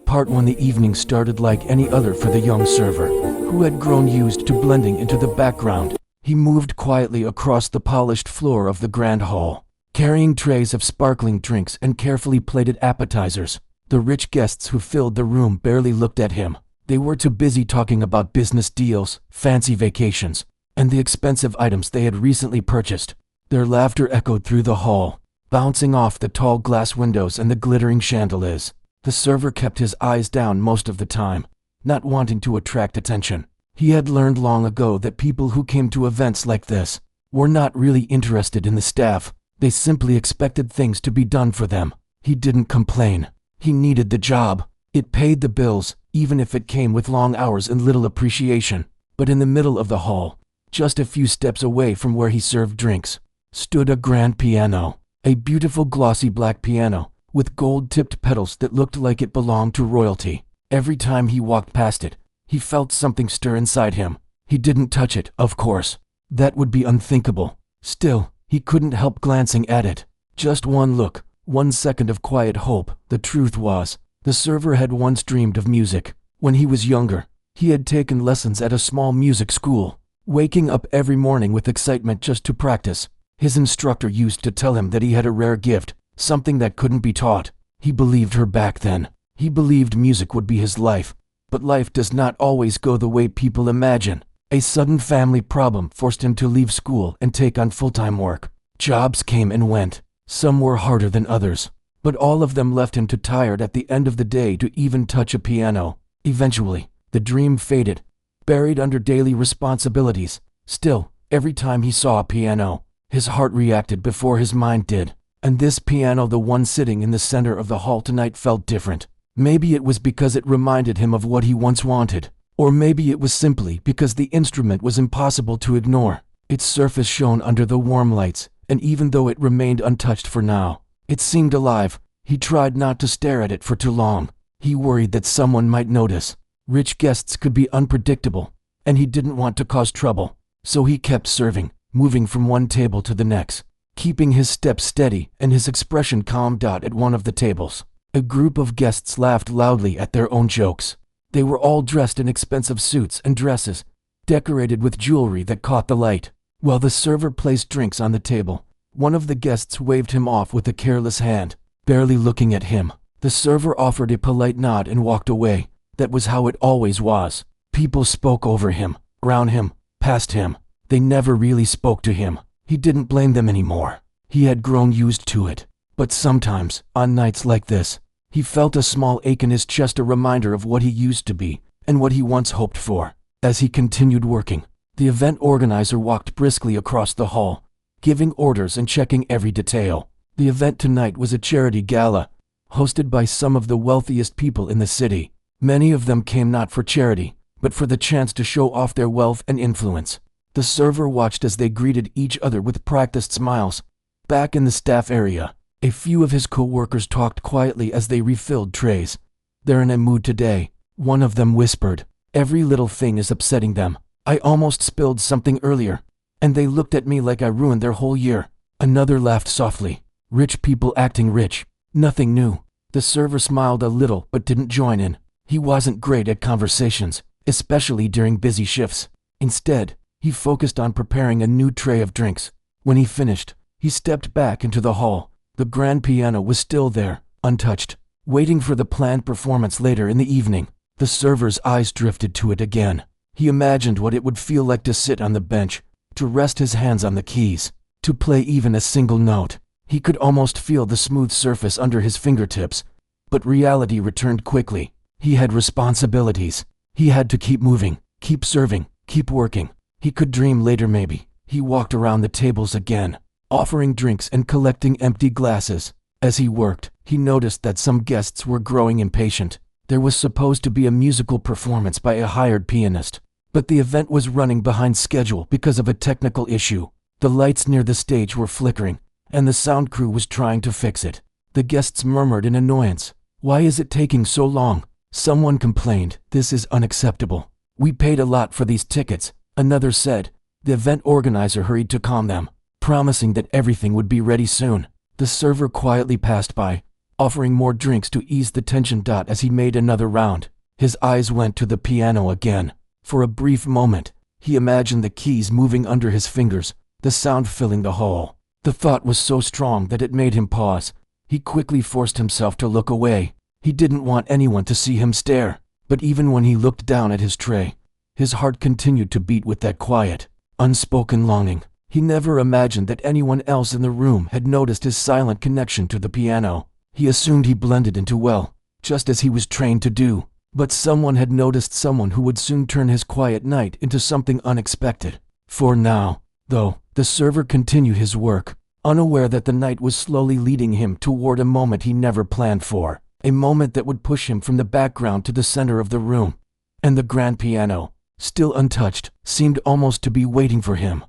part when the evening started like any other for the young server, who had grown used to blending into the background. He moved quietly across the polished floor of the grand hall, carrying trays of sparkling drinks and carefully plated appetizers. The rich guests who filled the room barely looked at him. They were too busy talking about business deals, fancy vacations, and the expensive items they had recently purchased. Their laughter echoed through the hall, bouncing off the tall glass windows and the glittering chandeliers. The server kept his eyes down most of the time, not wanting to attract attention. He had learned long ago that people who came to events like this were not really interested in the staff. They simply expected things to be done for them. He didn't complain. He needed the job. It paid the bills, even if it came with long hours and little appreciation. But in the middle of the hall, just a few steps away from where he served drinks, stood a grand piano. A beautiful glossy black piano, with gold-tipped pedals that looked like it belonged to royalty. Every time he walked past it, he felt something stir inside him. He didn't touch it, of course. That would be unthinkable. Still, he couldn't help glancing at it. Just one look, 1 second of quiet hope. The truth was, the server had once dreamed of music. When he was younger, he had taken lessons at a small music school, waking up every morning with excitement just to practice. His instructor used to tell him that he had a rare gift, something that couldn't be taught. He believed her back then. He believed music would be his life. But life does not always go the way people imagine. A sudden family problem forced him to leave school and take on full-time work. Jobs came and went. Some were harder than others, but all of them left him too tired at the end of the day to even touch a piano. Eventually, the dream faded, buried under daily responsibilities. Still, every time he saw a piano, his heart reacted before his mind did. And this piano, the one sitting in the center of the hall tonight, felt different. Maybe it was because it reminded him of what he once wanted, or maybe it was simply because the instrument was impossible to ignore. Its surface shone under the warm lights, and even though it remained untouched for now, it seemed alive. He tried not to stare at it for too long. He worried that someone might notice. Rich guests could be unpredictable, and he didn't want to cause trouble. So he kept serving, moving from one table to the next, keeping his steps steady and his expression calm. At one of the tables, a group of guests laughed loudly at their own jokes. They were all dressed in expensive suits and dresses, decorated with jewelry that caught the light. While the server placed drinks on the table, one of the guests waved him off with a careless hand, barely looking at him. The server offered a polite nod and walked away. That was how it always was. People spoke over him, around him, past him. They never really spoke to him. He didn't blame them anymore. He had grown used to it. But sometimes, on nights like this, he felt a small ache in his chest, a reminder of what he used to be and what he once hoped for. As he continued working, the event organizer walked briskly across the hall, giving orders and checking every detail. The event tonight was a charity gala, hosted by some of the wealthiest people in the city. Many of them came not for charity, but for the chance to show off their wealth and influence. The server watched as they greeted each other with practiced smiles. Back in the staff area, a few of his co-workers talked quietly as they refilled trays. "They're in a mood today," one of them whispered. "Every little thing is upsetting them. I almost spilled something earlier, and they looked at me like I ruined their whole year." Another laughed softly. "Rich people acting rich. Nothing new." The server smiled a little but didn't join in. He wasn't great at conversations, especially during busy shifts. Instead, he focused on preparing a new tray of drinks. When he finished, he stepped back into the hall. The grand piano was still there, untouched, waiting for the planned performance later in the evening. The server's eyes drifted to it again. He imagined what it would feel like to sit on the bench, to rest his hands on the keys, to play even a single note. He could almost feel the smooth surface under his fingertips. But reality returned quickly. He had responsibilities. He had to keep moving, keep serving, keep working. He could dream later maybe. He walked around the tables again, offering drinks and collecting empty glasses. As he worked, he noticed that some guests were growing impatient. There was supposed to be a musical performance by a hired pianist, but the event was running behind schedule because of a technical issue. The lights near the stage were flickering, and the sound crew was trying to fix it. The guests murmured in annoyance. "Why is it taking so long?" Someone complained. "This is unacceptable. We paid a lot for these tickets," another said. The event organizer hurried to calm them, promising that everything would be ready soon. The server quietly passed by, offering more drinks to ease the tension. As he made another round, his eyes went to the piano again. For a brief moment, he imagined the keys moving under his fingers, the sound filling the hall. The thought was so strong that it made him pause. He quickly forced himself to look away. He didn't want anyone to see him stare. But even when he looked down at his tray, his heart continued to beat with that quiet, unspoken longing. He never imagined that anyone else in the room had noticed his silent connection to the piano. He assumed he blended into well, just as he was trained to do. But someone had noticed, someone who would soon turn his quiet night into something unexpected. For now, though, the server continued his work, unaware that the night was slowly leading him toward a moment he never planned for. A moment that would push him from the background to the center of the room. And the grand piano, still untouched, seemed almost to be waiting for him.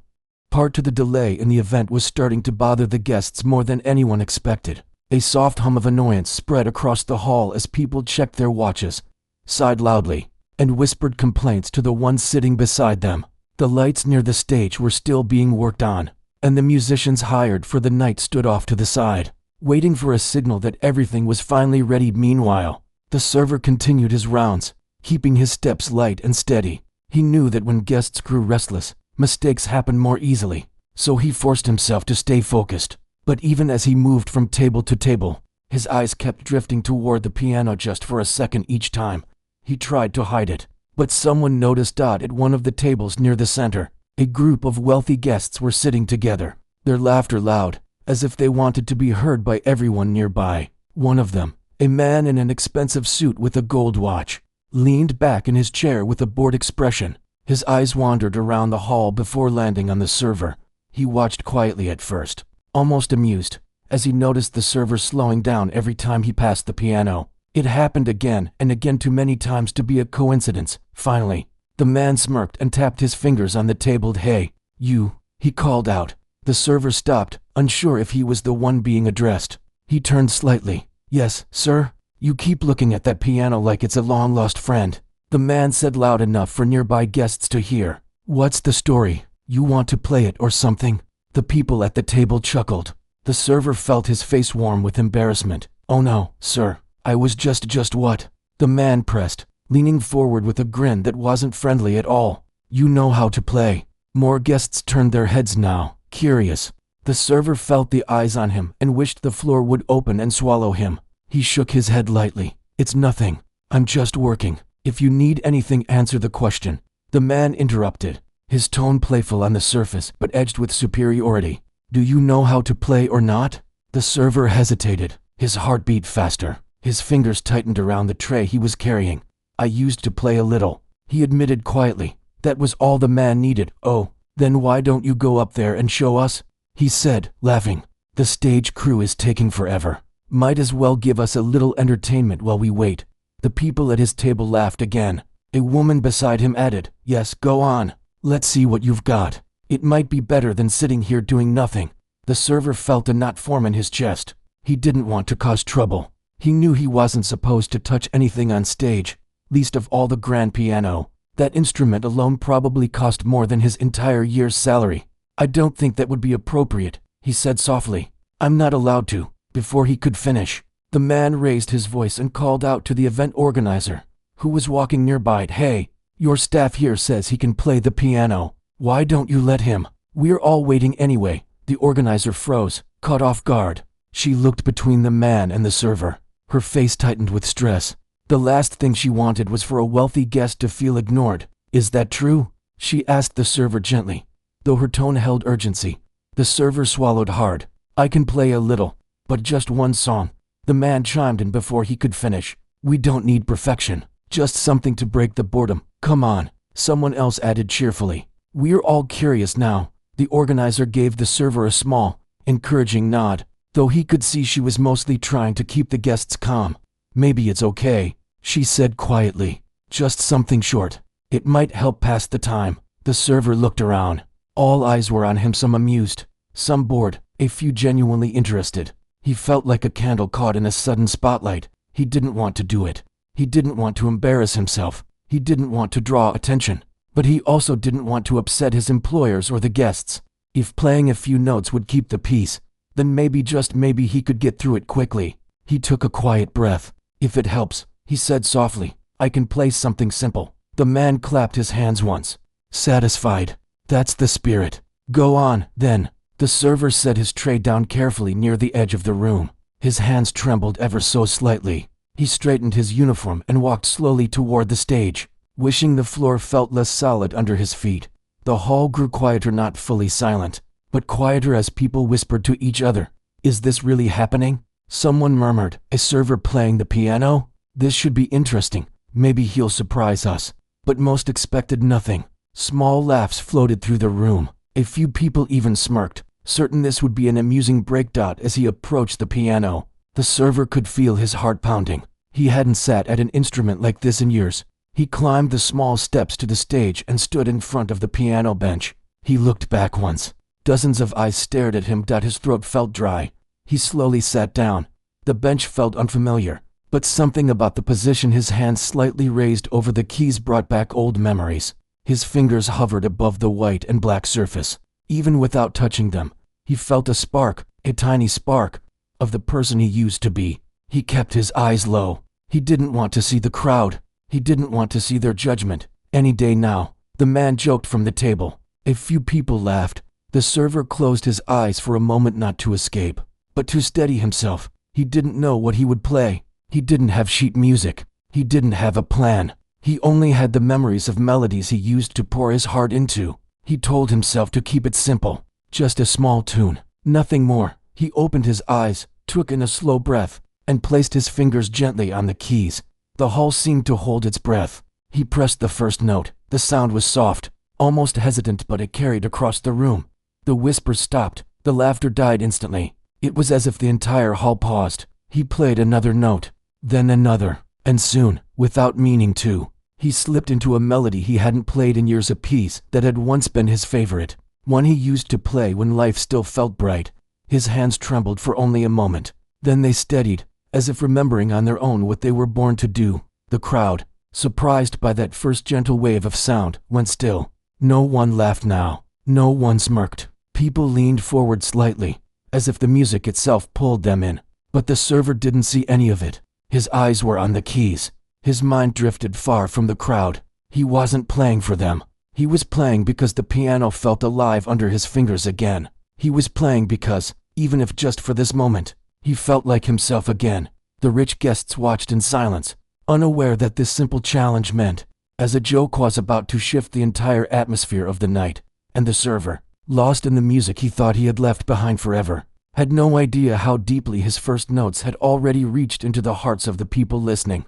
Part to the delay in the event was starting to bother the guests more than anyone expected. A soft hum of annoyance spread across the hall as people checked their watches, sighed loudly, and whispered complaints to the ones sitting beside them. The lights near the stage were still being worked on, and the musicians hired for the night stood off to the side, waiting for a signal that everything was finally ready. Meanwhile, the server continued his rounds, keeping his steps light and steady. He knew that when guests grew restless, mistakes happened more easily, so he forced himself to stay focused. But even as he moved from table to table, his eyes kept drifting toward the piano just for a second each time. He tried to hide it, but someone noticed. At one of the tables near the center, a group of wealthy guests were sitting together, their laughter loud, as if they wanted to be heard by everyone nearby. One of them, a man in an expensive suit with a gold watch, leaned back in his chair with a bored expression. His eyes wandered around the hall before landing on the server. He watched quietly at first, almost amused, as he noticed the server slowing down every time he passed the piano. It happened again and again, too many times to be a coincidence. Finally, the man smirked and tapped his fingers on the table. "Hey, you," he called out. The server stopped, unsure if he was the one being addressed. He turned slightly. "Yes, sir? You keep looking at that piano like it's a long-lost friend," the man said loud enough for nearby guests to hear. "What's the story? You want to play it or something?" The people at the table chuckled. The server felt his face warm with embarrassment. "Oh no, sir. I was just what?" The man pressed, leaning forward with a grin that wasn't friendly at all. "You know how to play." More guests turned their heads now, curious. The server felt the eyes on him and wished the floor would open and swallow him. He shook his head lightly. "It's nothing. I'm just working. If you need anything, answer the question." The man interrupted, his tone playful on the surface but edged with superiority. "Do you know how to play or not?" The server hesitated, his heart beat faster. His fingers tightened around the tray he was carrying. "I used to play a little," he admitted quietly. That was all the man needed. "Oh, then why don't you go up there and show us?" he said, laughing. "The stage crew is taking forever. Might as well give us a little entertainment while we wait." The people at his table laughed again. A woman beside him added, "Yes, go on. Let's see what you've got. It might be better than sitting here doing nothing." The server felt a knot form in his chest. He didn't want to cause trouble. He knew he wasn't supposed to touch anything on stage, least of all the grand piano. That instrument alone probably cost more than his entire year's salary. "I don't think that would be appropriate," he said softly. "I'm not allowed to." Before he could finish, the man raised his voice and called out to the event organizer, who was walking nearby. "Hey, your staff here says he can play the piano. Why don't you let him? We're all waiting anyway." The organizer froze, caught off guard. She looked between the man and the server. Her face tightened with stress. The last thing she wanted was for a wealthy guest to feel ignored. "Is that true?" she asked the server gently, though her tone held urgency. The server swallowed hard. "I can play a little, but just one song." The man chimed in before he could finish. "We don't need perfection, just something to break the boredom. Come on," someone else added cheerfully. "We're all curious now." The organizer gave the server a small, encouraging nod, though he could see she was mostly trying to keep the guests calm. "Maybe it's okay," she said quietly. "Just something short. It might help pass the time." The server looked around. All eyes were on him, some amused, some bored, a few genuinely interested. He felt like a candle caught in a sudden spotlight. He didn't want to do it. He didn't want to embarrass himself. He didn't want to draw attention. But he also didn't want to upset his employers or the guests. If playing a few notes would keep the peace, then maybe, just maybe, he could get through it quickly. He took a quiet breath. "If it helps," he said softly, "I can play something simple." The man clapped his hands once. Satisfied. "That's the spirit. Go on, then." The server set his tray down carefully near the edge of the room. His hands trembled ever so slightly. He straightened his uniform and walked slowly toward the stage, wishing the floor felt less solid under his feet. The hall grew quieter, not fully silent, but quieter as people whispered to each other. "Is this really happening?" Someone murmured. "A server playing the piano? This should be interesting. Maybe he'll surprise us." But most expected nothing. Small laughs floated through the room. A few people even smirked, certain this would be an amusing breakdown. As he approached the piano, the server could feel his heart pounding. He hadn't sat at an instrument like this in years. He climbed the small steps to the stage and stood in front of the piano bench. He looked back once. Dozens of eyes stared at him. His throat felt dry. He slowly sat down. The bench felt unfamiliar, but something about the position his hands slightly raised over the keys brought back old memories. His fingers hovered above the white and black surface. Even without touching them, he felt a spark, a tiny spark, of the person he used to be. He kept his eyes low. He didn't want to see the crowd. He didn't want to see their judgment. Any day now. The man joked from the table. A few people laughed. The server closed his eyes for a moment, not to escape, but to steady himself. He didn't know what he would play. He didn't have sheet music. He didn't have a plan. He only had the memories of melodies he used to pour his heart into. He told himself to keep it simple. Just a small tune. Nothing more. He opened his eyes, took in a slow breath, and placed his fingers gently on the keys. The hall seemed to hold its breath. He pressed the first note. The sound was soft, almost hesitant, but it carried across the room. The whispers stopped. The laughter died instantly. It was as if the entire hall paused. He played another note, then another, and soon, without meaning to, he slipped into a melody he hadn't played in years, a piece that had once been his favorite, one he used to play when life still felt bright. His hands trembled for only a moment. Then they steadied, as if remembering on their own what they were born to do. The crowd, surprised by that first gentle wave of sound, went still. No one laughed now. No one smirked. People leaned forward slightly, as if the music itself pulled them in. But the server didn't see any of it. His eyes were on the keys. His mind drifted far from the crowd. He wasn't playing for them. He was playing because the piano felt alive under his fingers again. He was playing because, even if just for this moment, he felt like himself again. The rich guests watched in silence, unaware that this simple challenge meant, as a joke, was about to shift the entire atmosphere of the night. And the server, lost in the music he thought he had left behind forever, had no idea how deeply his first notes had already reached into the hearts of the people listening.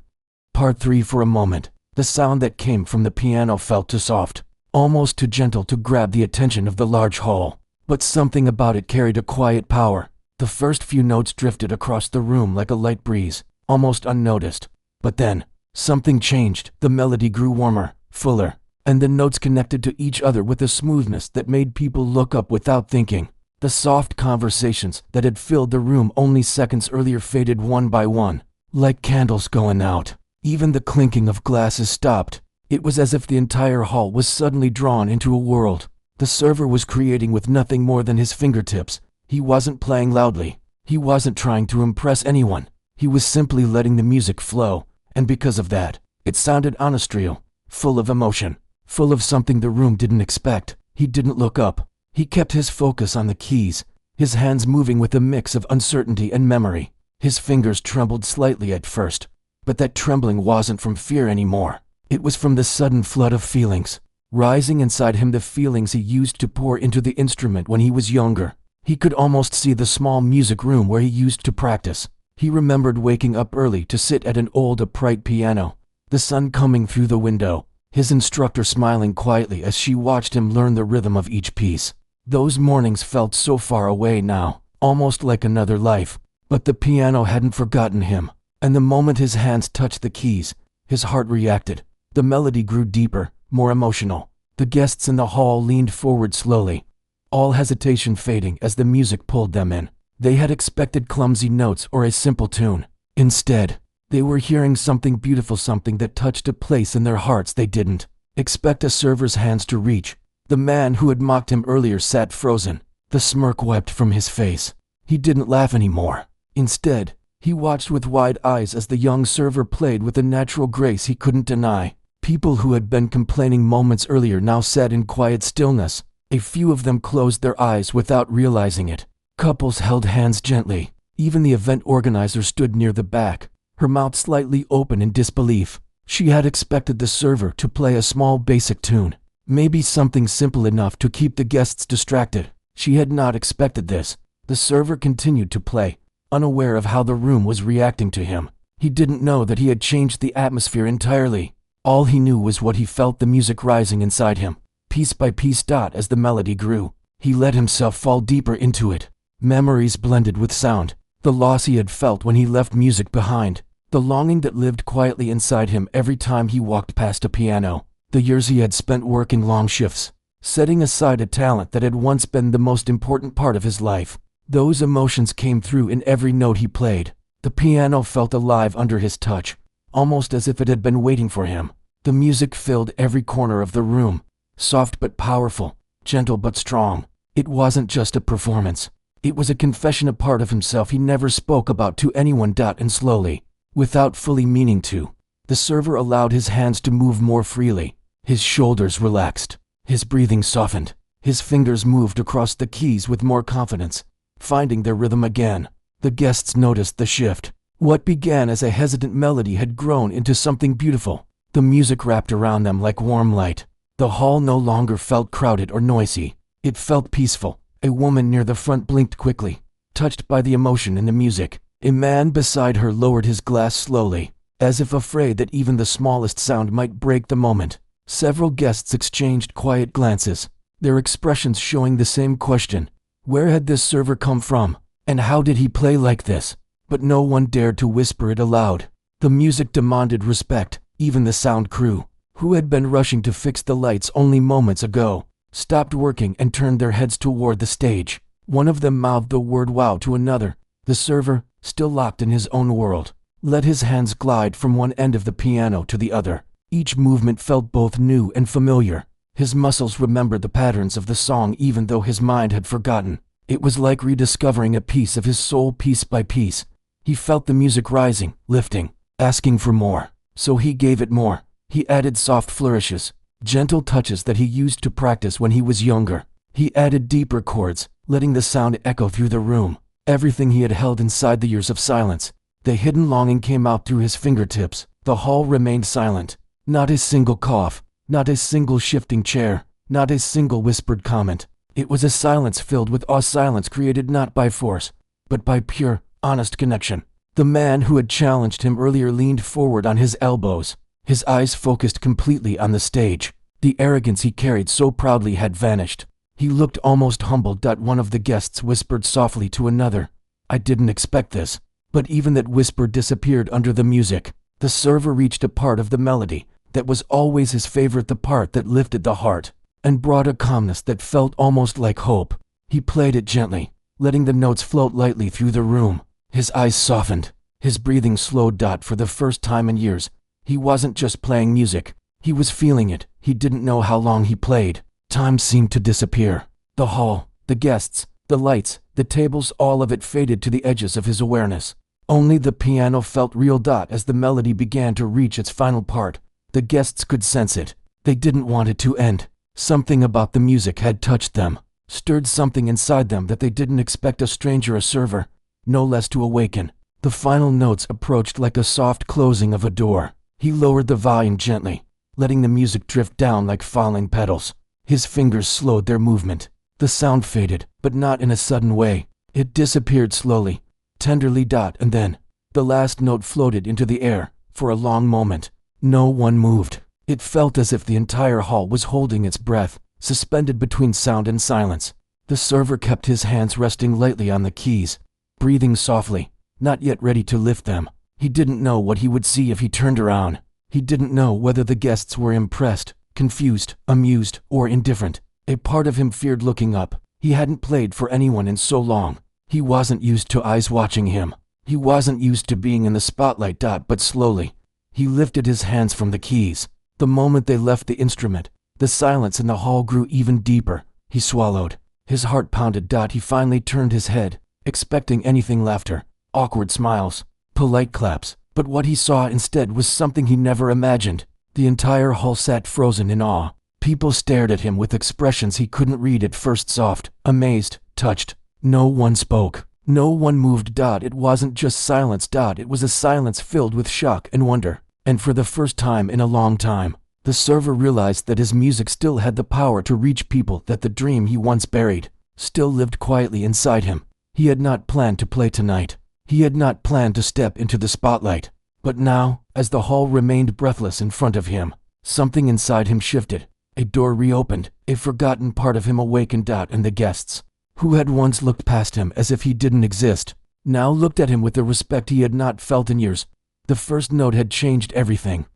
Part 3. For a moment, the sound that came from the piano felt too soft, almost too gentle to grab the attention of the large hall. But something about it carried a quiet power. The first few notes drifted across the room like a light breeze, almost unnoticed. But then, something changed. The melody grew warmer, fuller, and the notes connected to each other with a smoothness that made people look up without thinking. The soft conversations that had filled the room only seconds earlier faded one by one, like candles going out. Even the clinking of glasses stopped. It was as if the entire hall was suddenly drawn into a world. The server was creating with nothing more than his fingertips. He wasn't playing loudly. He wasn't trying to impress anyone. He was simply letting the music flow, and because of that, it sounded honest, real, full of emotion, full of something the room didn't expect. He didn't look up. He kept his focus on the keys, his hands moving with a mix of uncertainty and memory. His fingers trembled slightly at first, but that trembling wasn't from fear anymore. It was from the sudden flood of feelings rising inside him, the feelings he used to pour into the instrument when he was younger. He could almost see the small music room where he used to practice. He remembered waking up early to sit at an old upright piano, the sun coming through the window, his instructor smiling quietly as she watched him learn the rhythm of each piece. Those mornings felt so far away now, almost like another life. But the piano hadn't forgotten him, and the moment his hands touched the keys, his heart reacted. The melody grew deeper, more emotional. The guests in the hall leaned forward slowly, all hesitation fading as the music pulled them in. They had expected clumsy notes or a simple tune. Instead, they were hearing something beautiful, something that touched a place in their hearts they didn't expect a server's hands to reach. The man who had mocked him earlier sat frozen. The smirk wiped from his face. He didn't laugh anymore. Instead, He watched with wide eyes as the young server played with a natural grace he couldn't deny. People who had been complaining moments earlier now sat in quiet stillness. A few of them closed their eyes without realizing it. Couples held hands gently. Even the event organizer stood near the back, her mouth slightly open in disbelief. She had expected the server to play a small basic tune, maybe something simple enough to keep the guests distracted. She had not expected this. The server continued to play, unaware of how the room was reacting to him. He didn't know that he had changed the atmosphere entirely. All he knew was what he felt, the music rising inside him, piece by piece. As the melody grew, he let himself fall deeper into it. Memories blended with sound, the loss he had felt when he left music behind, the longing that lived quietly inside him every time he walked past a piano, the years he had spent working long shifts, setting aside a talent that had once been the most important part of his life. Those emotions came through in every note he played. The piano felt alive under his touch, almost as if it had been waiting for him. The music filled every corner of the room, soft but powerful, gentle but strong. It wasn't just a performance. It was a confession, a part of himself he never spoke about to anyone. And slowly, without fully meaning to, the server allowed his hands to move more freely. His shoulders relaxed, his breathing softened, his fingers moved across the keys with more confidence, finding their rhythm again. The guests noticed the shift. What began as a hesitant melody had grown into something beautiful. The music wrapped around them like warm light. The hall no longer felt crowded or noisy. It felt peaceful. A woman near the front blinked quickly, touched by the emotion in the music. A man beside her lowered his glass slowly, as if afraid that even the smallest sound might break the moment. Several guests exchanged quiet glances, their expressions showing the same question. Where had this server come from? And how did he play like this? But no one dared to whisper it aloud. The music demanded respect. Even the sound crew, who had been rushing to fix the lights only moments ago, stopped working and turned their heads toward the stage. One of them mouthed the word wow to another. The server, still locked in his own world, let his hands glide from one end of the piano to the other. Each movement felt both new and familiar. His muscles remembered the patterns of the song even though his mind had forgotten. It was like rediscovering a piece of his soul piece by piece. He felt the music rising, lifting, asking for more. So he gave it more. He added soft flourishes, gentle touches that he used to practice when he was younger. He added deeper chords, letting the sound echo through the room. Everything he had held inside the years of silence, the hidden longing, came out through his fingertips. The hall remained silent. Not a single cough, not a single shifting chair, not a single whispered comment. It was a silence filled with awe, silence created not by force, but by pure, honest connection. The man who had challenged him earlier leaned forward on his elbows, his eyes focused completely on the stage. The arrogance he carried so proudly had vanished. He looked almost humbled. One of the guests whispered softly to another, "I didn't expect this." But even that whisper disappeared under the music. The server reached a part of the melody that was always his favorite, the part that lifted the heart and brought a calmness that felt almost like hope. He played it gently, letting the notes float lightly through the room. His eyes softened, his breathing slowed. For the first time in years, he wasn't just playing music, he was feeling it. He didn't know how long he played. Time seemed to disappear. The hall, the guests, the lights, the tables, all of it faded to the edges of his awareness. Only the piano felt real. As the melody began to reach its final part, the guests could sense it. They didn't want it to end. Something about the music had touched them, stirred something inside them that they didn't expect a stranger, a server, no less, to awaken. The final notes approached like a soft closing of a door. He lowered the volume gently, letting the music drift down like falling petals. His fingers slowed their movement. The sound faded, but not in a sudden way. It disappeared slowly, tenderly. And then, the last note floated into the air. For a long moment, no one moved. It felt as if the entire hall was holding its breath, suspended between sound and silence. The server kept his hands resting lightly on the keys, breathing softly, not yet ready to lift them. He didn't know what he would see if he turned around. He didn't know whether the guests were impressed, confused, amused, or indifferent. A part of him feared looking up. He hadn't played for anyone in so long. He wasn't used to eyes watching him. He wasn't used to being in the spotlight. But slowly, he lifted his hands from the keys. The moment they left the instrument, the silence in the hall grew even deeper. He swallowed. His heart pounded. He finally turned his head, expecting anything: laughter, awkward smiles, polite claps, but what he saw instead was something he never imagined. The entire hall sat frozen in awe. People stared at him with expressions he couldn't read at first: soft, amazed, touched. No one spoke. No one moved. It wasn't just silence. It was a silence filled with shock and wonder. And for the first time in a long time, the server realized that his music still had the power to reach people, that the dream he once buried still lived quietly inside him. He had not planned to play tonight. He had not planned to step into the spotlight. But now, as the hall remained breathless in front of him, something inside him shifted. A door reopened, a forgotten part of him awakened, and the guests, who had once looked past him as if he didn't exist, now looked at him with a respect he had not felt in years. The first note had changed everything.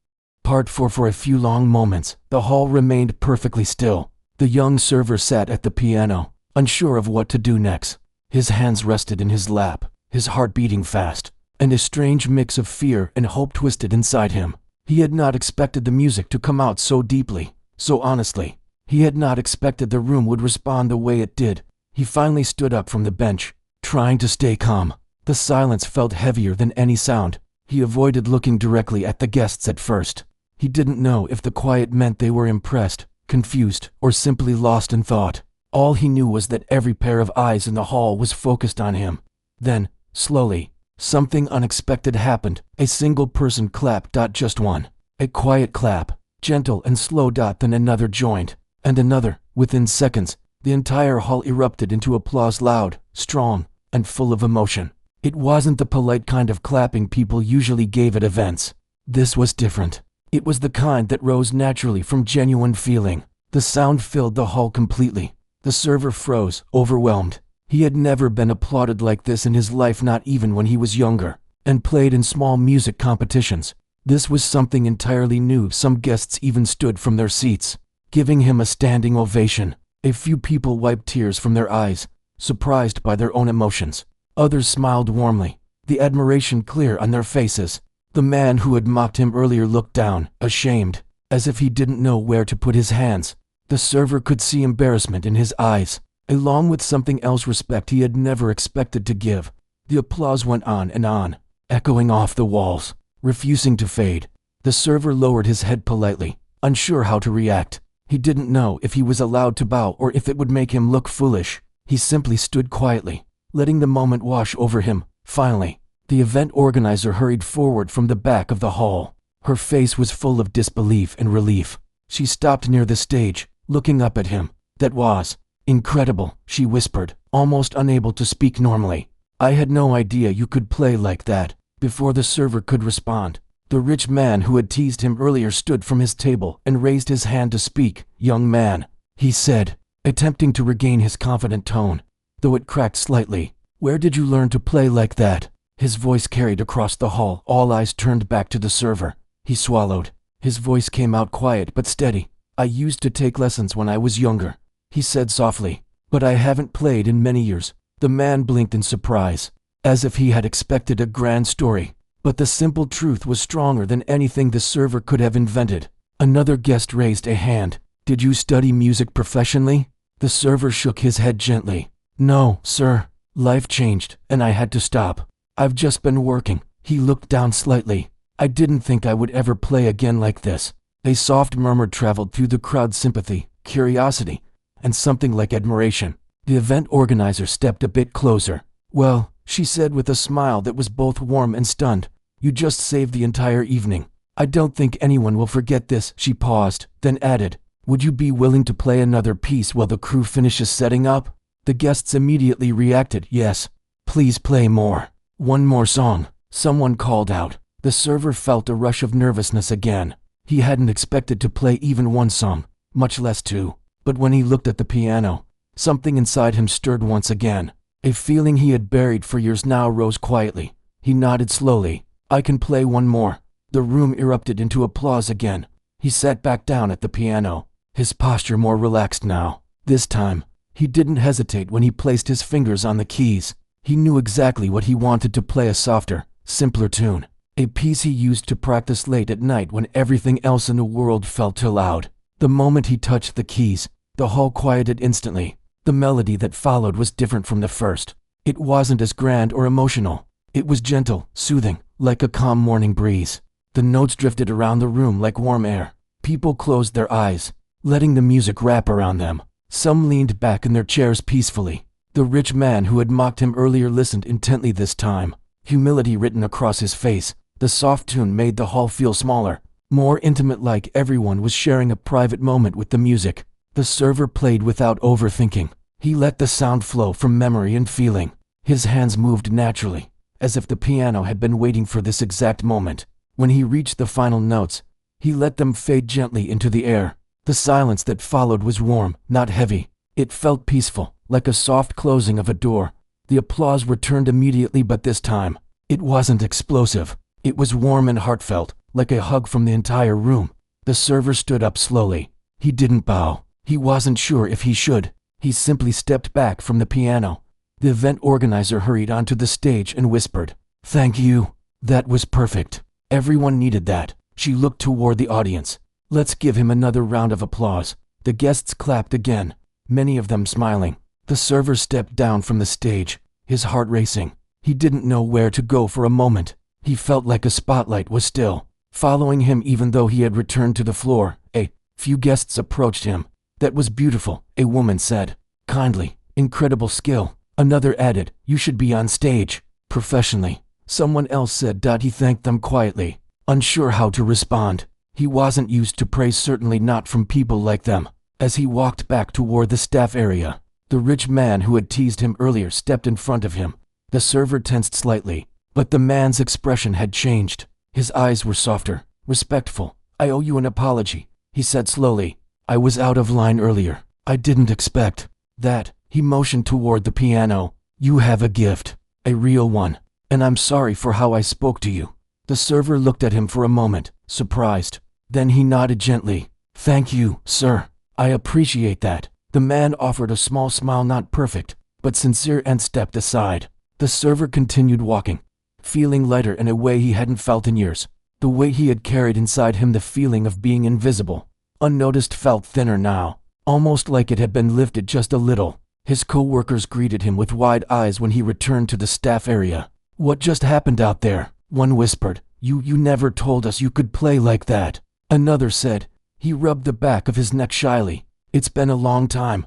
Part 4. For a few long moments, the hall remained perfectly still. The young server sat at the piano, unsure of what to do next. His hands rested in his lap, his heart beating fast, and a strange mix of fear and hope twisted inside him. He had not expected the music to come out so deeply, so honestly. He had not expected the room would respond the way it did. He finally stood up from the bench, trying to stay calm. The silence felt heavier than any sound. He avoided looking directly at the guests at first. He didn't know if the quiet meant they were impressed, confused, or simply lost in thought. All he knew was that every pair of eyes in the hall was focused on him. Then, slowly, something unexpected happened. A single person clapped. Just one. A quiet clap, gentle and slow. Then another joined, and another. Within seconds, the entire hall erupted into applause, loud, strong, and full of emotion. It wasn't the polite kind of clapping people usually gave at events. This was different. It was the kind that rose naturally from genuine feeling. The sound filled the hall completely. The server froze, overwhelmed. He had never been applauded like this in his life, not even when he was younger and played in small music competitions. This was something entirely new. Some guests even stood from their seats, giving him a standing ovation. A few people wiped tears from their eyes, surprised by their own emotions. Others smiled warmly, the admiration clear on their faces. The man who had mocked him earlier looked down, ashamed, as if he didn't know where to put his hands. The server could see embarrassment in his eyes, along with something else: respect he had never expected to give. The applause went on, echoing off the walls, refusing to fade. The server lowered his head politely, unsure how to react. He didn't know if he was allowed to bow or if it would make him look foolish. He simply stood quietly, letting the moment wash over him. Finally, the event organizer hurried forward from the back of the hall. Her face was full of disbelief and relief. She stopped near the stage, looking up at him. "That was incredible," she whispered, almost unable to speak normally. "I had no idea you could play like that." Before the server could respond, the rich man who had teased him earlier stood from his table and raised his hand to speak. "Young man," he said, attempting to regain his confident tone, though it cracked slightly. "Where did you learn to play like that?" His voice carried across the hall. All eyes turned back to the server. He swallowed. His voice came out quiet but steady. "I used to take lessons when I was younger," he said softly, "but I haven't played in many years." The man blinked in surprise, as if he had expected a grand story. But the simple truth was stronger than anything the server could have invented. Another guest raised a hand. "Did you study music professionally?" The server shook his head gently. "No, sir. Life changed, and I had to stop. I've just been working." He looked down slightly. "I didn't think I would ever play again like this." A soft murmur traveled through the crowd: sympathy, curiosity, and something like admiration. The event organizer stepped a bit closer. "Well," she said with a smile that was both warm and stunned, "you just saved the entire evening. I don't think anyone will forget this." She paused, then added, "Would you be willing to play another piece while the crew finishes setting up?" The guests immediately reacted. "Yes. Please play more." "One more song," someone called out. The server felt a rush of nervousness again. He hadn't expected to play even one song, much less two. But when he looked at the piano, something inside him stirred once again. A feeling he had buried for years now rose quietly. He nodded slowly. "I can play one more." The room erupted into applause again. He sat back down at the piano, his posture more relaxed now. This time, he didn't hesitate when he placed his fingers on the keys. He knew exactly what he wanted: to play a softer, simpler tune. A piece he used to practice late at night when everything else in the world felt too loud. The moment he touched the keys, the hall quieted instantly. The melody that followed was different from the first. It wasn't as grand or emotional, It was gentle, soothing, like a calm morning breeze. The notes drifted around the room like warm air. People closed their eyes, letting the music wrap around them. Some leaned back in their chairs peacefully. The rich man who had mocked him earlier listened intently this time, humility written across his face. The soft tune made the hall feel smaller, more intimate, like everyone was sharing a private moment with the music. The server played without overthinking. He let the sound flow from memory and feeling. His hands moved naturally, as if the piano had been waiting for this exact moment. When he reached the final notes, he let them fade gently into the air. The silence that followed was warm, not heavy. It felt peaceful, like a soft closing of a door. The applause returned immediately, but this time, it wasn't explosive. It was warm and heartfelt, like a hug from the entire room. The server stood up slowly. He didn't bow. He wasn't sure if he should. He simply stepped back from the piano. The event organizer hurried onto the stage and whispered, "Thank you. That was perfect. Everyone needed that." She looked toward the audience. "Let's give him another round of applause." The guests clapped again, many of them smiling. The server stepped down from the stage, his heart racing. He didn't know where to go for a moment. He felt like a spotlight was still following him even though he had returned to the floor. A few guests approached him. "That was beautiful," a woman said, kindly. "Incredible skill." Another added, "You should be on stage, professionally." Someone else said that he thanked them quietly, unsure how to respond. He wasn't used to praise, certainly not from people like them. As he walked back toward the staff area, the rich man who had teased him earlier stepped in front of him. The server tensed slightly, but the man's expression had changed. His eyes were softer, respectful. "I owe you an apology," he said slowly. "I was out of line earlier. I didn't expect that." He motioned toward the piano. "You have a gift, a real one, and I'm sorry for how I spoke to you." The server looked at him for a moment, surprised. Then he nodded gently. "Thank you, sir. I appreciate that." The man offered a small smile, not perfect, but sincere, and stepped aside. The server continued walking, feeling lighter in a way he hadn't felt in years. The weight he had carried inside him, the feeling of being invisible, unnoticed, felt thinner now, almost like it had been lifted just a little. His co-workers greeted him with wide eyes when he returned to the staff area. "What just happened out there?" One whispered. You never told us you could play like that." Another said. He rubbed the back of his neck shyly. "It's been a long time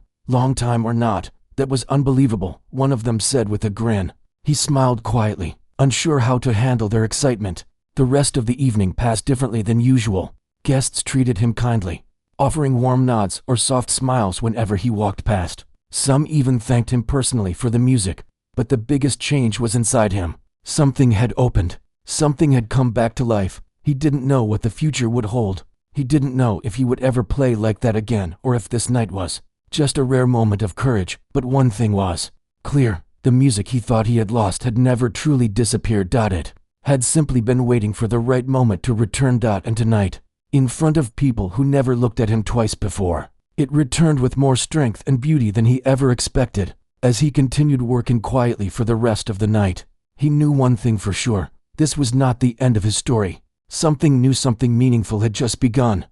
or not. That was unbelievable," one of them said with a grin. He smiled quietly, unsure how to handle their excitement. The rest of the evening passed differently than usual. Guests treated him kindly, offering warm nods or soft smiles whenever he walked past. Some even thanked him personally for the music. But the biggest change was inside him. Something had opened. Something had come back to life. He didn't know what the future would hold. He didn't know if he would ever play like that again, or if this night was just a rare moment of courage. But one thing was clear. The music he thought he had lost had never truly disappeared. It had simply been waiting for the right moment to return. And tonight, in front of people who never looked at him twice before, it returned with more strength and beauty than he ever expected. As he continued working quietly for the rest of the night, he knew one thing for sure. This was not the end of his story. Something new, something meaningful had just begun.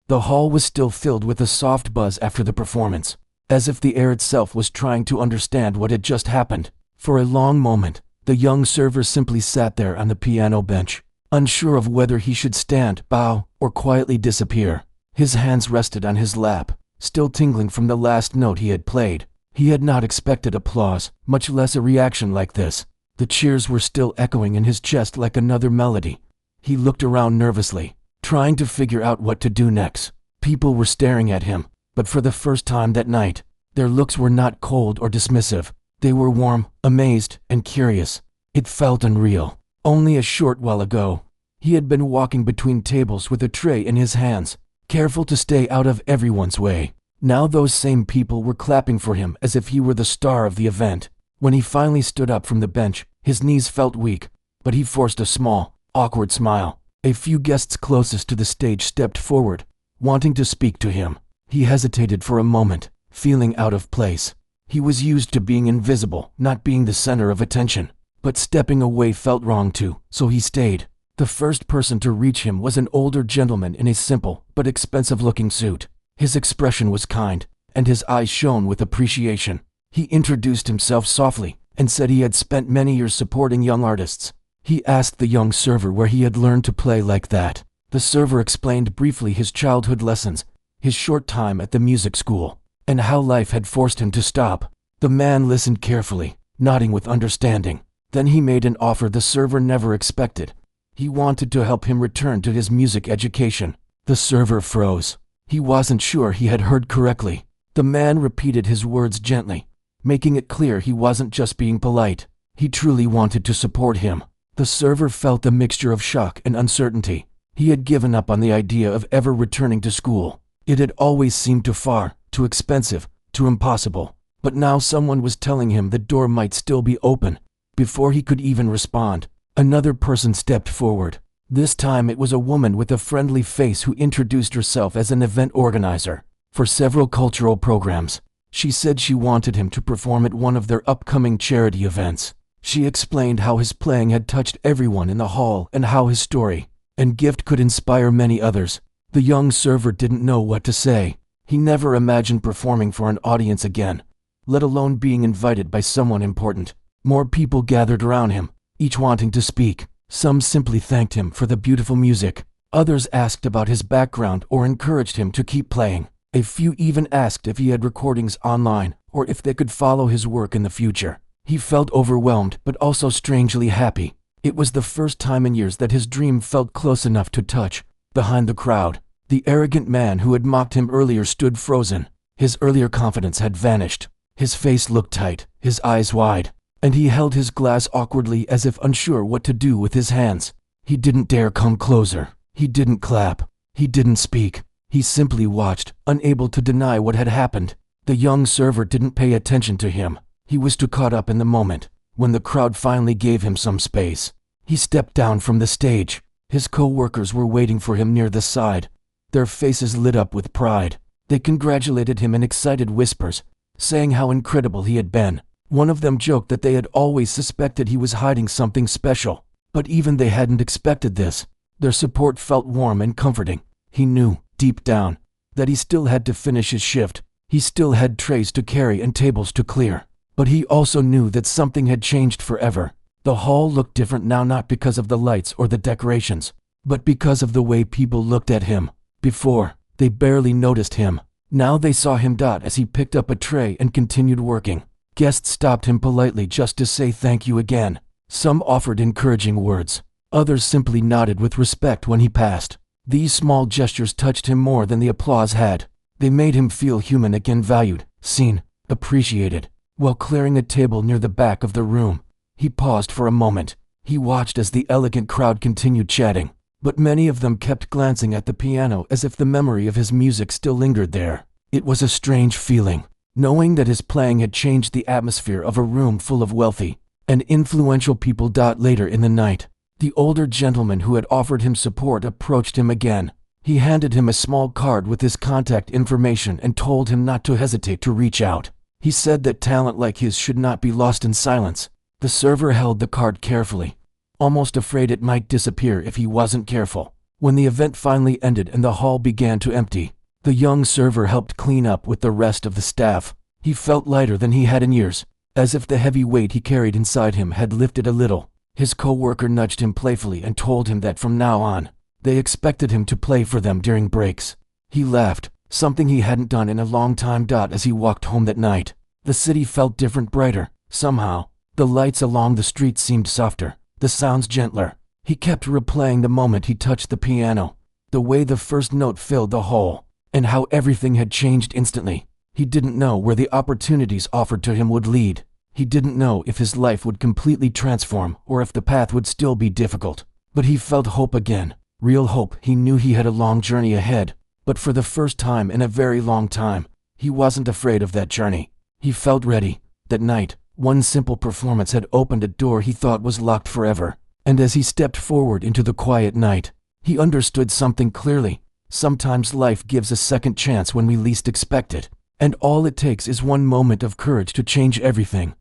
The hall was still filled with a soft buzz after the performance, as if the air itself was trying to understand what had just happened. For a long moment, the young server simply sat there on the piano bench, unsure of whether he should stand, bow, or quietly disappear. His hands rested on his lap, still tingling from the last note he had played. He had not expected applause, much less a reaction like this. The cheers were still echoing in his chest like another melody. He looked around nervously, trying to figure out what to do next. People were staring at him, but for the first time that night, their looks were not cold or dismissive. They were warm, amazed, and curious. It felt unreal. Only a short while ago, he had been walking between tables with a tray in his hands, careful to stay out of everyone's way. Now those same people were clapping for him as if he were the star of the event. When he finally stood up from the bench, his knees felt weak, but he forced a small, awkward smile. A few guests closest to the stage stepped forward, wanting to speak to him. He hesitated for a moment, feeling out of place. He was used to being invisible, not being the center of attention. But stepping away felt wrong too, so he stayed. The first person to reach him was an older gentleman in a simple but expensive-looking suit. His expression was kind, and his eyes shone with appreciation. He introduced himself softly, and said he had spent many years supporting young artists. He asked the young server where he had learned to play like that. The server explained briefly his childhood lessons, his short time at the music school, and how life had forced him to stop. The man listened carefully, nodding with understanding. Then he made an offer the server never expected. He wanted to help him return to his music education. The server froze. He wasn't sure he had heard correctly. The man repeated his words gently, making it clear he wasn't just being polite. He truly wanted to support him. The server felt a mixture of shock and uncertainty. He had given up on the idea of ever returning to school. It had always seemed too far, too expensive, too impossible. But now someone was telling him the door might still be open. Before he could even respond, another person stepped forward. This time it was a woman with a friendly face who introduced herself as an event organizer for several cultural programs. She said she wanted him to perform at one of their upcoming charity events. She explained how his playing had touched everyone in the hall and how his story and gift could inspire many others. The young server didn't know what to say. He never imagined performing for an audience again, let alone being invited by someone important. More people gathered around him, each wanting to speak. Some simply thanked him for the beautiful music. Others asked about his background or encouraged him to keep playing. A few even asked if he had recordings online or if they could follow his work in the future. He felt overwhelmed but also strangely happy. It was the first time in years that his dream felt close enough to touch. Behind the crowd, the arrogant man who had mocked him earlier stood frozen. His earlier confidence had vanished. His face looked tight, his eyes wide, and he held his glass awkwardly as if unsure what to do with his hands. He didn't dare come closer. He didn't clap. He didn't speak. He simply watched, unable to deny what had happened. The young server didn't pay attention to him. He was too caught up in the moment. When the crowd finally gave him some space, he stepped down from the stage. His co-workers were waiting for him near the side. Their faces lit up with pride. They congratulated him in excited whispers, saying how incredible he had been. One of them joked that they had always suspected he was hiding something special, but even they hadn't expected this. Their support felt warm and comforting. He knew, deep down, that he still had to finish his shift. He still had trays to carry and tables to clear. But he also knew that something had changed forever. The hall looked different now, not because of the lights or the decorations, but because of the way people looked at him. Before, they barely noticed him. Now they saw him as he picked up a tray and continued working. Guests stopped him politely just to say thank you again. Some offered encouraging words. Others simply nodded with respect when he passed. These small gestures touched him more than the applause had. They made him feel human again, valued, seen, appreciated. While clearing a table near the back of the room, he paused for a moment. He watched as the elegant crowd continued chatting, but many of them kept glancing at the piano as if the memory of his music still lingered there. It was a strange feeling, knowing that his playing had changed the atmosphere of a room full of wealthy and influential people. Later in the night, the older gentleman who had offered him support approached him again. He handed him a small card with his contact information and told him not to hesitate to reach out. He said that talent like his should not be lost in silence. The server held the card carefully, almost afraid it might disappear if he wasn't careful. When the event finally ended and the hall began to empty, the young server helped clean up with the rest of the staff. He felt lighter than he had in years, as if the heavy weight he carried inside him had lifted a little. His co-worker nudged him playfully and told him that from now on, they expected him to play for them during breaks. He laughed, something he hadn't done in a long time. As he walked home that night, the city felt different, brighter. Somehow, the lights along the street seemed softer, the sounds gentler. He kept replaying the moment he touched the piano, the way the first note filled the hall, and how everything had changed instantly. He didn't know where the opportunities offered to him would lead. He didn't know if his life would completely transform or if the path would still be difficult. But he felt hope again, real hope. He knew he had a long journey ahead, but for the first time in a very long time, he wasn't afraid of that journey. He felt ready. That night, one simple performance had opened a door he thought was locked forever. And as he stepped forward into the quiet night, he understood something clearly. Sometimes life gives a second chance when we least expect it. And all it takes is one moment of courage to change everything.